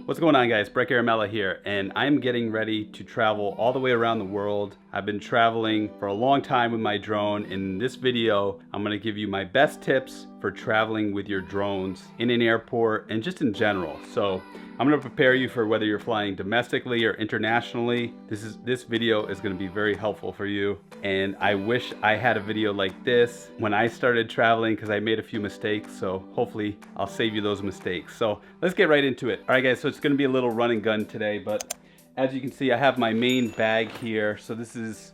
What's going on, guys? Breck Aramella here, and I'm getting ready to travel all the way around the world. I've been traveling for a long time with my drone. In this video, I'm going to give you my best tips for traveling with your drones in an airport and just in general. So I'm going to prepare you for whether you're flying domestically or internationally. This video is going to be very helpful for you, and I wish I had a video like this when I started traveling because I made a few mistakes, so hopefully I'll save you those mistakes. So let's get right into it. All right, guys, so it's going to be a little run and gun today, but as you can see, I have my main bag here. So this is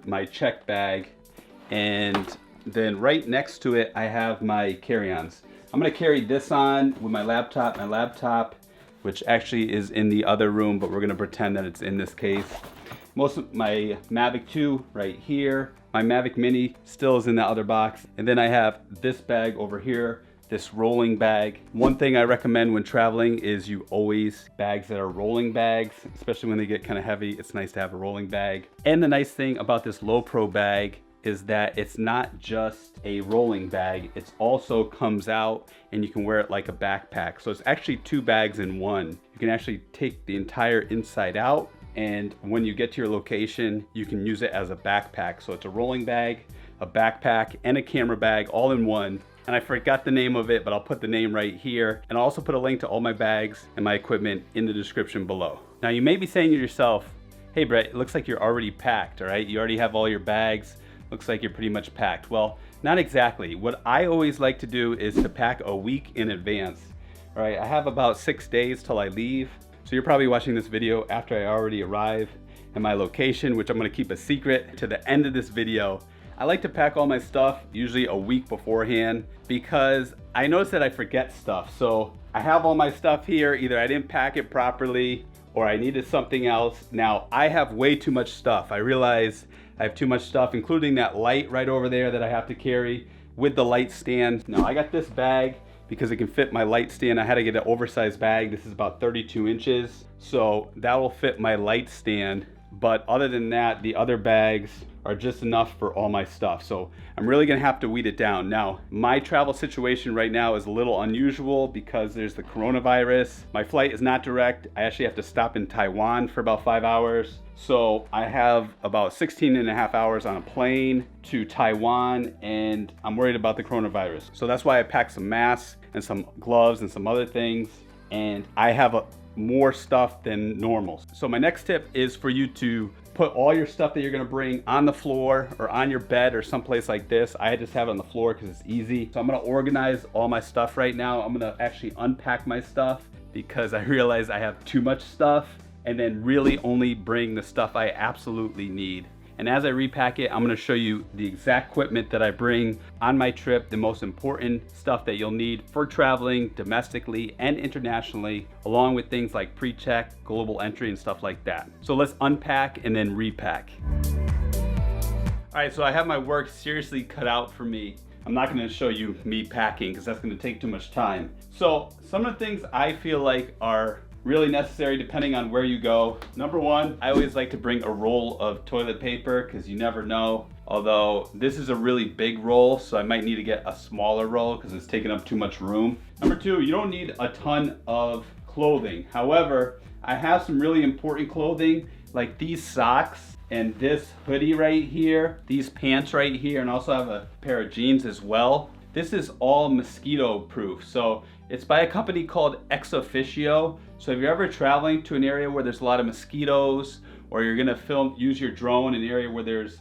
my check bag, and then right next to it I have my carry-ons. I'm going to carry this on with my laptop, which actually is in the other room, but we're gonna pretend that it's in this case. Most of my Mavic 2 right here. My Mavic Mini still is in the other box. And then I have this bag over here, this rolling bag. One thing I recommend when traveling is you always bags that are rolling bags, especially when they get kind of heavy. It's nice to have a rolling bag. And the nice thing about this low pro bag is that it's not just a rolling bag, it also comes out and you can wear it like a backpack. So it's actually two bags in one. You can actually take the entire inside out, and when you get to your location, you can use it as a backpack. So it's a rolling bag, a backpack, and a camera bag all in one. And I forgot the name of it, but I'll put the name right here. And I'll also put a link to all my bags and my equipment in the description below. Now you may be saying to yourself, hey Brett, it looks like you're already packed, all right? You already have all your bags. Looks like you're pretty much packed. Well, not exactly. What I always like to do is to pack a week in advance. All right, I have about 6 days till I leave. So you're probably watching this video after I already arrive at my location, which I'm gonna keep a secret to the end of this video. I like to pack all my stuff usually a week beforehand because I notice that I forget stuff. So I have all my stuff here, either I didn't pack it properly or I needed something else. Now I have way too much stuff. I realize I have too much stuff, including that light right over there that I have to carry with the light stand. Now I got this bag because it can fit my light stand. I had to get an oversized bag. This is about 32 inches. So that will fit my light stand. But other than that, the other bags are just enough for all my stuff. So I'm really gonna have to weed it down. Now, my travel situation right now is a little unusual because there's the coronavirus. My flight is not direct. I actually have to stop in Taiwan for about 5 hours. So I have about 16 and a half hours on a plane to Taiwan, and I'm worried about the coronavirus. So that's why I packed some masks and some gloves and some other things. And I have more stuff than normal. So my next tip is for you to put all your stuff that you're gonna bring on the floor or on your bed or someplace like this. I just have it on the floor because it's easy. So I'm gonna organize all my stuff right now. I'm gonna actually unpack my stuff because I realize I have too much stuff, and then really only bring the stuff I absolutely need. And as I repack it, I'm gonna show you the exact equipment that I bring on my trip, the most important stuff that you'll need for traveling domestically and internationally, along with things like pre-check, global entry, and stuff like that. So let's unpack and then repack. All right, so I have my work seriously cut out for me. I'm not gonna show you me packing because that's gonna take too much time. So some of the things I feel like are really necessary depending on where you go. Number one, I always like to bring a roll of toilet paper because you never know. Although this is a really big roll, so I might need to get a smaller roll because it's taking up too much room. Number two, you don't need a ton of clothing. However, I have some really important clothing like these socks and this hoodie right here, these pants right here, and also have a pair of jeans as well. This is all mosquito proof. So it's by a company called Ex Officio. So if you're ever traveling to an area where there's a lot of mosquitoes, or you're gonna use your drone in an area where there's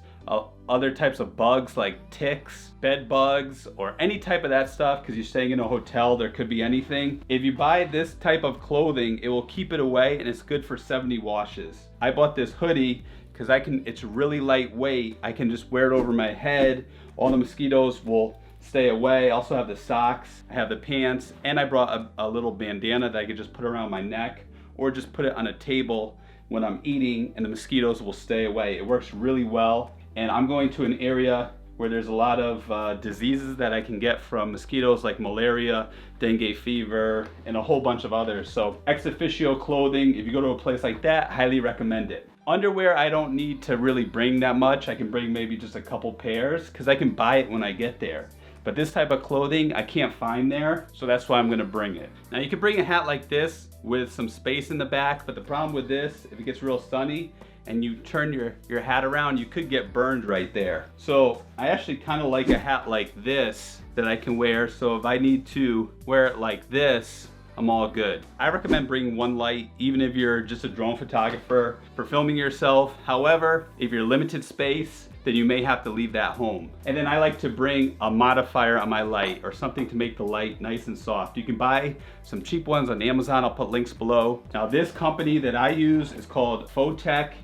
other types of bugs like ticks, bed bugs, or any type of that stuff, because you're staying in a hotel, there could be anything. If you buy this type of clothing, it will keep it away, and it's good for 70 washes. I bought this hoodie because it's really lightweight. I can just wear it over my head. All the mosquitoes will stay away. I also have the socks, I have the pants, and I brought a little bandana that I could just put around my neck or just put it on a table when I'm eating, and the mosquitoes will stay away. It works really well. And I'm going to an area where there's a lot of diseases that I can get from mosquitoes like malaria, dengue fever, and a whole bunch of others. So Ex Officio clothing, if you go to a place like that, highly recommend it. Underwear, I don't need to really bring that much. I can bring maybe just a couple pairs because I can buy it when I get there. But this type of clothing I can't find there, so that's why I'm gonna bring it. Now you can bring a hat like this with some space in the back, but the problem with this, if it gets real sunny and you turn your hat around, you could get burned right there. So I actually kind of like a hat like this that I can wear, so if I need to wear it like this, I'm all good. I recommend bringing one light, even if you're just a drone photographer for filming yourself. However, if you're limited space, then you may have to leave that home. And then I like to bring a modifier on my light or something to make the light nice and soft. You can buy some cheap ones on Amazon. I'll put links below. Now this company that I use is called Photech.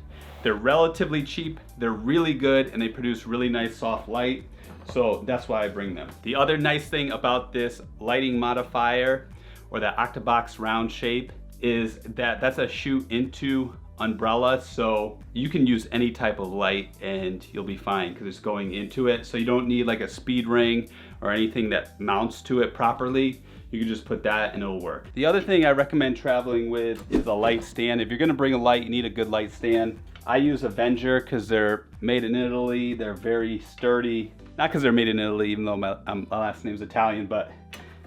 They're relatively cheap, they're really good, and they produce really nice soft light. So that's why I bring them. The other nice thing about this lighting modifier, or that octabox round shape, is that that's a shoot into umbrella, so you can use any type of light and you'll be fine because it's going into it. So you don't need like a speed ring or anything that mounts to it properly. You can just put that and it'll work. The other thing I recommend traveling with is a light stand. If you're gonna bring a light, you need a good light stand. I use Avenger because they're made in Italy. They're very sturdy. Not because they're made in Italy, even though my last name's Italian, but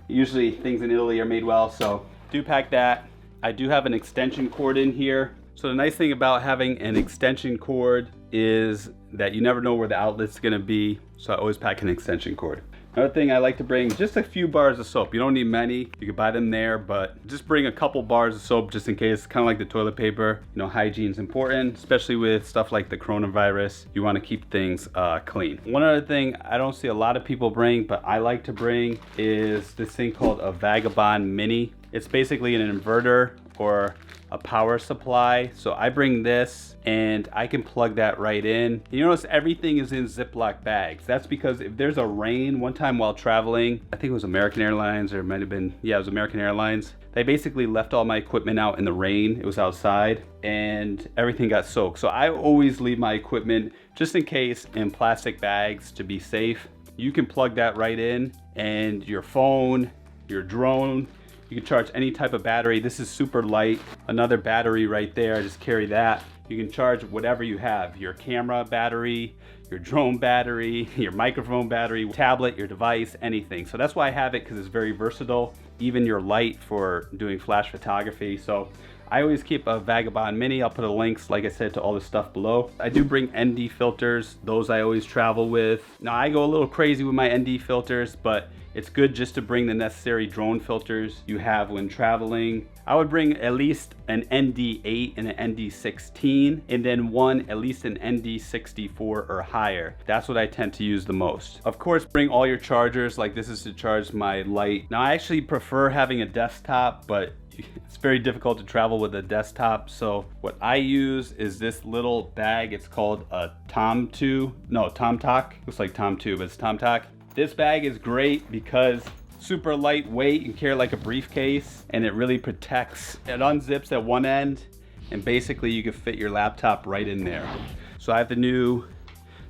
usually things in Italy are made well, so do pack that. I do have an extension cord in here. So the nice thing about having an extension cord is that you never know where the outlet's gonna be, so I always pack an extension cord. Another thing I like to bring, just a few bars of soap. You don't need many, you can buy them there, but just bring a couple bars of soap just in case, kind of like the toilet paper. You know, hygiene's important, especially with stuff like the coronavirus. You wanna keep things clean. One other thing I don't see a lot of people bring, but I like to bring, is this thing called a VAGABOND Mini. It's basically an inverter or a power supply. So I bring this and I can plug that right in. You notice everything is in Ziploc bags. That's because if there's a rain, one time while traveling, I think it was American Airlines, or it might have been, yeah, it was American Airlines. They basically left all my equipment out in the rain. It was outside and everything got soaked. So I always leave my equipment just in case in plastic bags to be safe. You can plug that right in, and your phone, your drone, you can charge any type of battery. This is super light. Another battery right there, I just carry that. You can charge whatever you have, your camera battery, your drone battery, your microphone battery, tablet, your device, anything. So that's why I have it, because it's very versatile. Even your light for doing flash photography. So I always keep a VAGABOND Mini. I'll put the links, like I said, to all the stuff below. I do bring ND filters. Those I always travel with. Now I go a little crazy with my ND filters, but it's good just to bring the necessary drone filters you have when traveling. I would bring at least an ND8 and an ND16, and then at least an ND64 or higher. That's what I tend to use the most. Of course, bring all your chargers, like this is to charge my light. Now I actually prefer having a desktop, but it's very difficult to travel with a desktop. So what I use is this little bag. It's called a Tomtoc. Looks like Tom 2, but it's Tomtoc. This bag is great because super lightweight. You can carry it like a briefcase, and it really protects. It unzips at one end, and basically you can fit your laptop right in there. So I have the new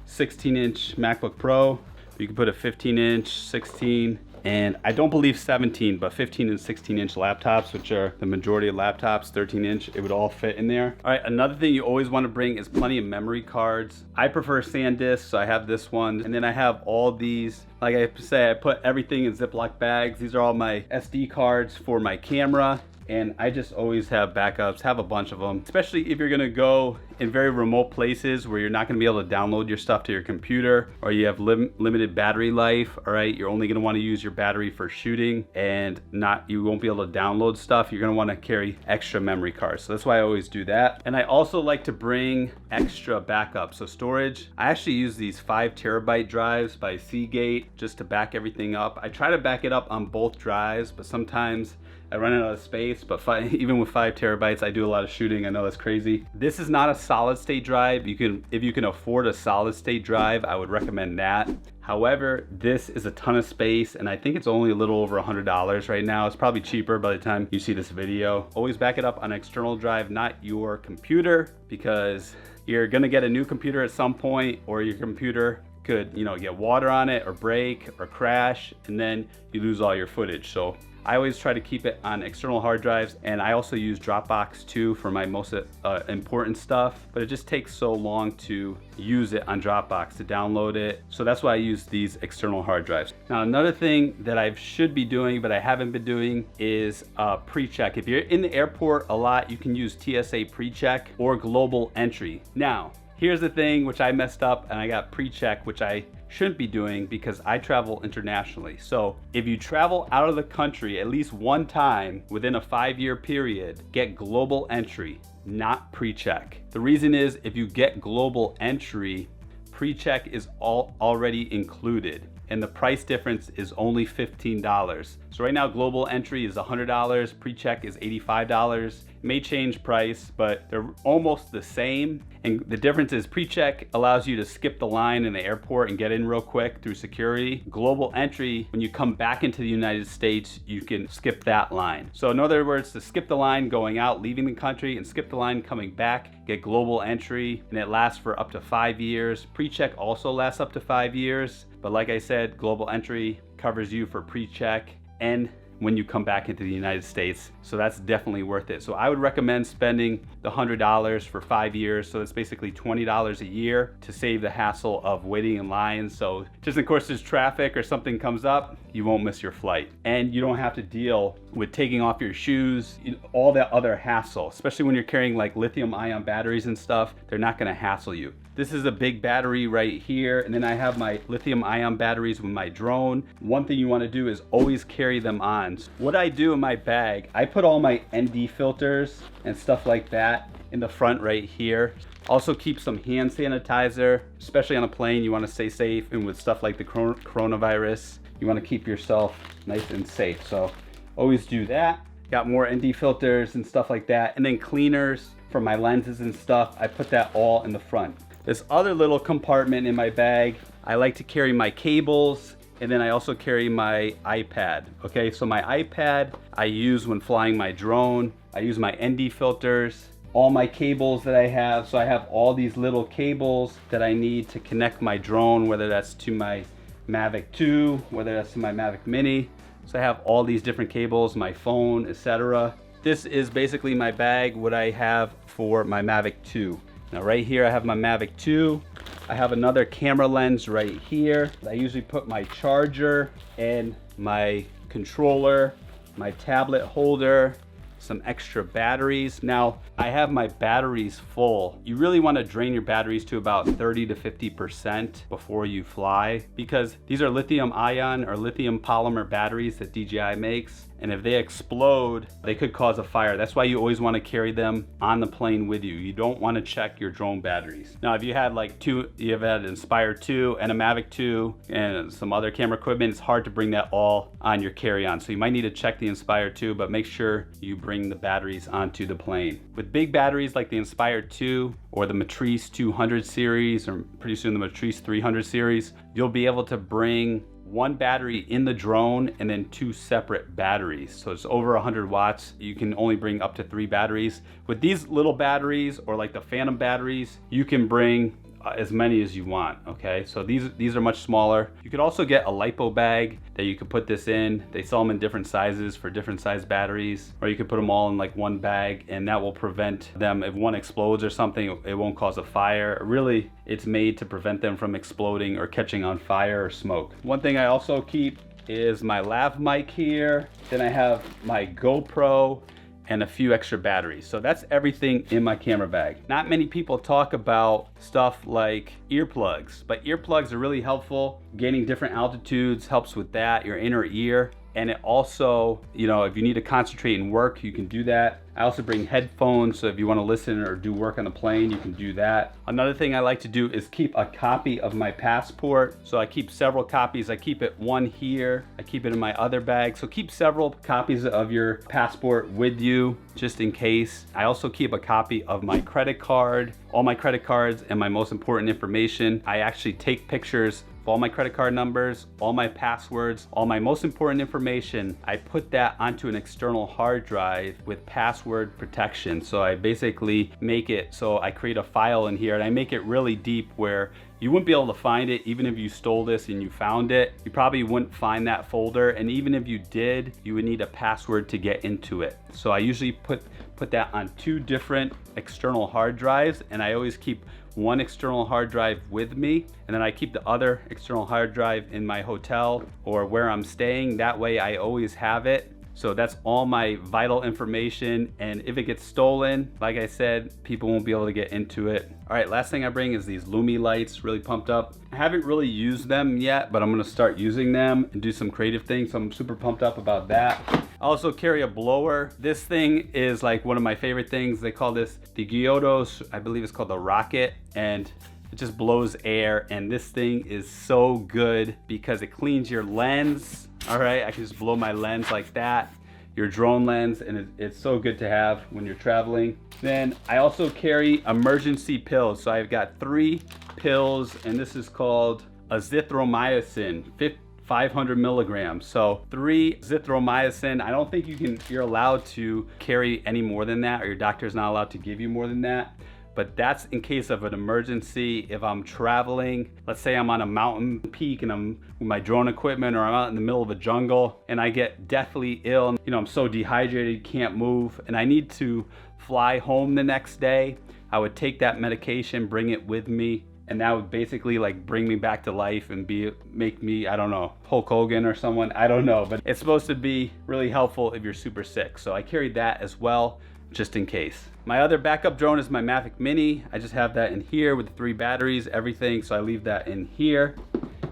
16-inch MacBook Pro. You can put a 15-inch, 16, and I don't believe 17, but 15 and 16-inch laptops, which are the majority of laptops, 13-inch, it would all fit in there. All right, another thing you always want to bring is plenty of memory cards. I prefer SanDisk, so I have this one, and then I have all these. Like I say, I put everything in Ziploc bags. These are all my SD cards for my camera. And I just always have backups, have a bunch of them, especially if you're gonna go in very remote places where you're not gonna be able to download your stuff to your computer, or you have limited battery life, all right? You're only gonna wanna use your battery for shooting, and you won't be able to download stuff. You're gonna wanna carry extra memory cards. So that's why I always do that. And I also like to bring extra backup. So storage, I actually use these 5 terabyte drives by Seagate just to back everything up. I try to back it up on both drives, but sometimes I run out of space, but even with 5 terabytes, I do a lot of shooting. I know that's crazy. This is not a solid state drive. If you can afford a solid state drive, I would recommend that. However, this is a ton of space, and I think it's only a little over $100 right now. It's probably cheaper by the time you see this video. Always back it up on an external drive, not your computer, because you're gonna get a new computer at some point, or your computer could, you know, get water on it or break or crash, and then you lose all your footage. So I always try to keep it on external hard drives, and I also use Dropbox too for my most important stuff, but it just takes so long to use it on Dropbox to download it. So that's why I use these external hard drives. Now, another thing that I should be doing, but I haven't been doing, is pre-check. If you're in the airport a lot, you can use TSA pre-check or global entry. Now, here's the thing which I messed up, and I got pre-check, which I shouldn't be doing because I travel internationally. So if you travel out of the country at least one time within a 5-year period, get global entry, not pre-check. The reason is, if you get global entry, pre-check is already included, and the price difference is only $15. So right now global entry is $100, pre-check is $85. May change price, but they're almost the same. And the difference is pre-check allows you to skip the line in the airport and get in real quick through security. Global entry, when you come back into the United States, you can skip that line. So in other words, to skip the line going out, leaving the country, and skip the line coming back, get global entry, and it lasts for up to 5 years. Pre-check also lasts up to 5 years, but like I said, global entry covers you for pre-check and when you come back into the United States. So that's definitely worth it. So I would recommend spending the $100 for 5 years. So that's basically $20 a year to save the hassle of waiting in lines. So just in case there's traffic or something comes up, you won't miss your flight. And you don't have to deal with taking off your shoes, all that other hassle, especially when you're carrying like lithium ion batteries and stuff. They're not gonna hassle you. This is a big battery right here, and then I have my lithium ion batteries with my drone. One thing you want to do is always carry them on. What I do in my bag, I put all my ND filters and stuff like that in the front right here. Also keep some hand sanitizer, especially on a plane. You want to stay safe, and with stuff like the coronavirus, you want to keep yourself nice and safe. So always do that. Got more ND filters and stuff like that, and then cleaners for my lenses and stuff. I put that all in the front. This other little compartment in my bag, I like to carry my cables, and then I also carry my iPad. Okay, so my iPad I use when flying my drone. I use my ND filters, all my cables that I have. So I have all these little cables that I need to connect my drone, whether that's to my Mavic 2, whether that's to my Mavic Mini. So I have all these different cables, my phone, etc. This is basically my bag, what I have for my Mavic 2. Now right here I have my Mavic 2. I have another camera lens right here. I usually put my charger and my controller, my tablet holder, some extra batteries. Now I have my batteries full. You really want to drain your batteries to about 30 to 50% before you fly, because these are lithium ion or lithium polymer batteries that DJI makes. And if they explode, they could cause a fire. That's why you always want to carry them on the plane with you. You don't want to check your drone batteries. Now, if you had like you've had Inspire 2 and a Mavic 2 and some other camera equipment, it's hard to bring that all on your carry-on. So you might need to check the Inspire 2, but make sure you bring the batteries onto the plane. With big batteries like the Inspire 2 or the Matrice 200 series, or pretty soon the Matrice 300 series, you'll be able to bring one battery in the drone and then 2 separate batteries. So it's over 100 watts. You can only bring up to 3 batteries. With these little batteries or like the Phantom batteries, you can bring as many as you want, okay? So these are much smaller. You could also get a LiPo bag that you could put this in. They sell them in different sizes for different size batteries, or you could put them all in like one bag, and that will prevent them, if one explodes or something, it won't cause a fire. Really, it's made to prevent them from exploding or catching on fire or smoke. One thing I also keep is my lav mic here. Then I have my GoPro and a few extra batteries. So that's everything in my camera bag. Not many people talk about stuff like earplugs, but earplugs are really helpful. Gaining different altitudes helps with that, your inner ear. And it also, you know, if you need to concentrate and work, you can do that. I also bring headphones, so if you want to listen or do work on the plane, you can do that. Another thing I like to do is keep a copy of my passport. So I keep several copies. I keep it one here. I keep it in my other bag. So keep several copies of your passport with you, just in case. I also keep a copy of my credit card, all my credit cards, and my most important information. I actually take pictures of all my credit card numbers, all my passwords, all my most important information. I put that onto an external hard drive with password protection. So I basically make it so I create a file in here, and I make it really deep where You wouldn't be able to find it even if you stole this and you found it. You probably wouldn't find that folder, and even if you did, you would need a password to get into it. So I usually put that on 2 different external hard drives, and I always keep one external hard drive with me, and then I keep the other external hard drive in my hotel or where I'm staying. That way I always have it. So that's all my vital information, and if it gets stolen, like I said, people won't be able to get into it. All right, last thing I bring is these Lumi lights, really pumped up. I haven't really used them yet, but I'm gonna start using them and do some creative things, so I'm super pumped up about that. I also carry a blower. This thing is like one of my favorite things. They call this the Gyodos, I believe it's called the Rocket, and it just blows air, and this thing is so good because it cleans your lens. All right, I can just blow my lens like that, your drone lens, and it's so good to have when you're traveling. Then I also carry emergency pills. So I've got 3 pills, and this is called azithromycin, 500 milligrams. So 3 azithromycin. I don't think you're allowed to carry any more than that, or your doctor's not allowed to give you more than that. But that's in case of an emergency. If I'm traveling, let's say I'm on a mountain peak and I'm with my drone equipment, or I'm out in the middle of a jungle and I get deathly ill, you know, I'm so dehydrated, can't move, and I need to fly home the next day, I would take that medication, bring it with me, and that would basically like bring me back to life and make me, I don't know, Hulk Hogan or someone, I don't know, but it's supposed to be really helpful if you're super sick. So I carried that as well, just in case. My other backup drone is my Mavic Mini. I just have that in here with the 3 batteries, everything, so I leave that in here,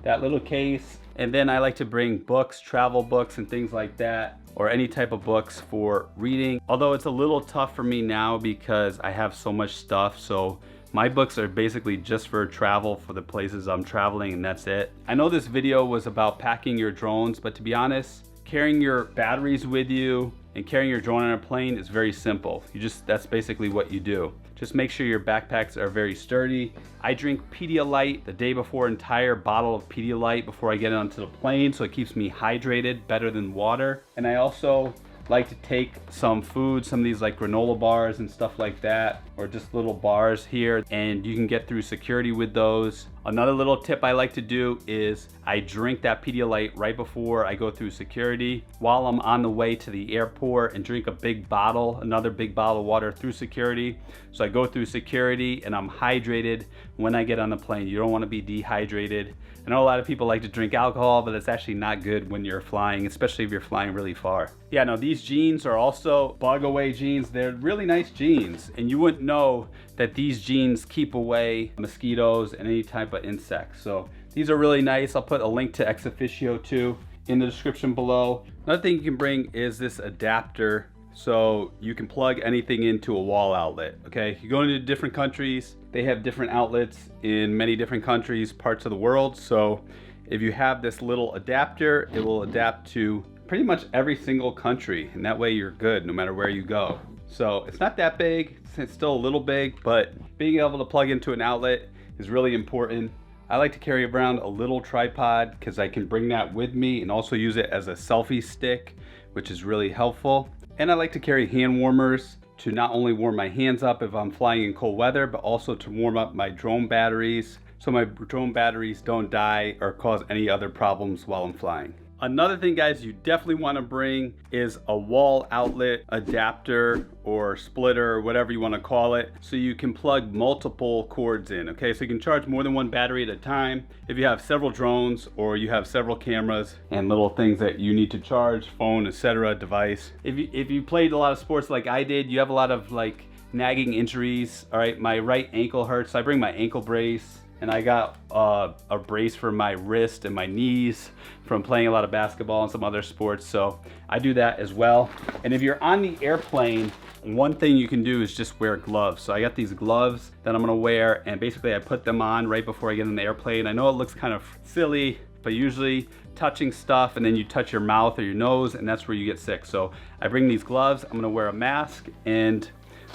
that little case. And then I like to bring books, travel books and things like that, or any type of books for reading. Although it's a little tough for me now because I have so much stuff, so my books are basically just for travel, for the places I'm traveling, and that's it. I know this video was about packing your drones, but to be honest, carrying your batteries with you and carrying your drone on a plane is very simple. That's basically what you do. Just make sure your backpacks are very sturdy. I drink Pedialyte the day before, entire bottle of Pedialyte before I get onto the plane, so it keeps me hydrated better than water. And I also like to take some food, some of these like granola bars and stuff like that, or just little bars here, and you can get through security with those. Another little tip I like to do is I drink that Pedialyte right before I go through security while I'm on the way to the airport, and drink a big bottle, another big bottle of water through security. So I go through security and I'm hydrated when I get on the plane. You don't want to be dehydrated. I know a lot of people like to drink alcohol, but it's actually not good when you're flying, especially if you're flying really far. Yeah, no, these jeans are also bug away jeans. They're really nice jeans, and you wouldn't know that these jeans keep away mosquitoes and any type of insects. So these are really nice. I'll put a link to Ex Officio too in the description below. Another thing you can bring is this adapter, so you can plug anything into a wall outlet. Okay, you go into different countries, they have different outlets in many different countries, parts of the world. So if you have this little adapter, it will adapt to pretty much every single country, and that way you're good no matter where you go. So it's not that big, it's still a little big, but being able to plug into an outlet is really important. I like to carry around a little tripod because I can bring that with me and also use it as a selfie stick, which is really helpful. And I like to carry hand warmers to not only warm my hands up if I'm flying in cold weather, but also to warm up my drone batteries so my drone batteries don't die or cause any other problems while I'm flying. Another thing, guys, you definitely want to bring is a wall outlet adapter or splitter or whatever you want to call it, so you can plug multiple cords in. Okay, so you can charge more than one battery at a time if you have several drones or you have several cameras and little things that you need to charge, phone, etc., device. If you played a lot of sports like I did, you have a lot of like nagging injuries. All right, my right ankle hurts, so I bring my ankle brace. And I got a brace for my wrist and my knees from playing a lot of basketball and some other sports, so I do that as well. And if you're on the airplane, one thing you can do is just wear gloves. So I got these gloves that I'm gonna wear, and basically I put them on right before I get in the airplane. I know it looks kind of silly, but usually touching stuff and then you touch your mouth or your nose, and that's where you get sick. So I bring these gloves, I'm gonna wear a mask, and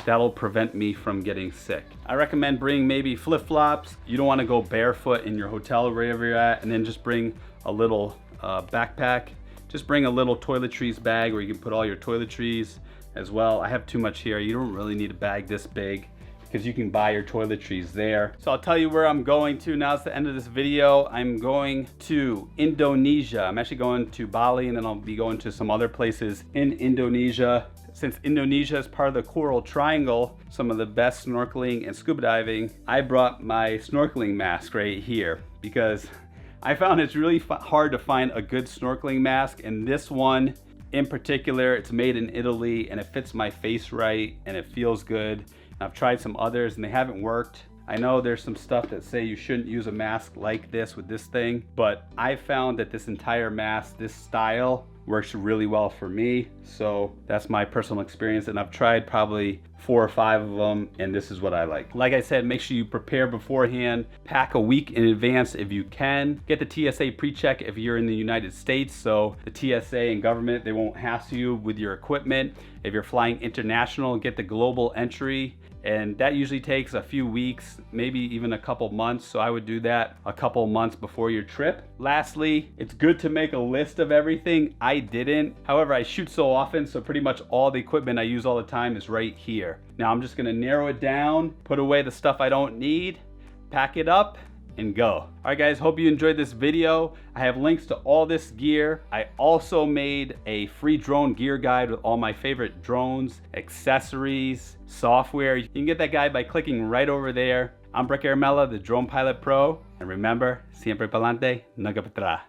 that'll prevent me from getting sick. I recommend bringing maybe flip-flops. You don't want to go barefoot in your hotel or wherever you're at, and then just bring a little backpack. Just bring a little toiletries bag where you can put all your toiletries as well. I have too much here. You don't really need a bag this big because you can buy your toiletries there. So I'll tell you where I'm going to. Now it's the end of this video. I'm going to Indonesia. I'm actually going to Bali, and then I'll be going to some other places in Indonesia. Since Indonesia is part of the Coral Triangle, some of the best snorkeling and scuba diving, I brought my snorkeling mask right here because I found it's really hard to find a good snorkeling mask, and this one in particular, it's made in Italy and it fits my face right and it feels good. I've tried some others and they haven't worked. I know there's some stuff that say you shouldn't use a mask like this with this thing, but I found that this entire mask, this style, works really well for me. So that's my personal experience, and I've tried probably 4 or 5 of them, and this is what I like. Like I said, make sure you prepare beforehand. Pack a week in advance if you can. Get the TSA pre-check if you're in the United States, so the TSA and government, they won't hassle you with your equipment. If you're flying international, get the global entry, and that usually takes a few weeks, maybe even a couple months. So I would do that a couple months before your trip. Lastly, it's good to make a list of everything. I didn't. However, I shoot so often, so pretty much all the equipment I use all the time is right here. Now I'm just gonna narrow it down, put away the stuff I don't need, pack it up, and go. All right guys, hope you enjoyed this video. I have links to all this gear. I also made a free drone gear guide with all my favorite drones, accessories, software. You can get that guide by clicking right over there. I'm Brick Aramella, the Drone Pilot Pro, and remember, siempre pa'lante, nunca para atrás.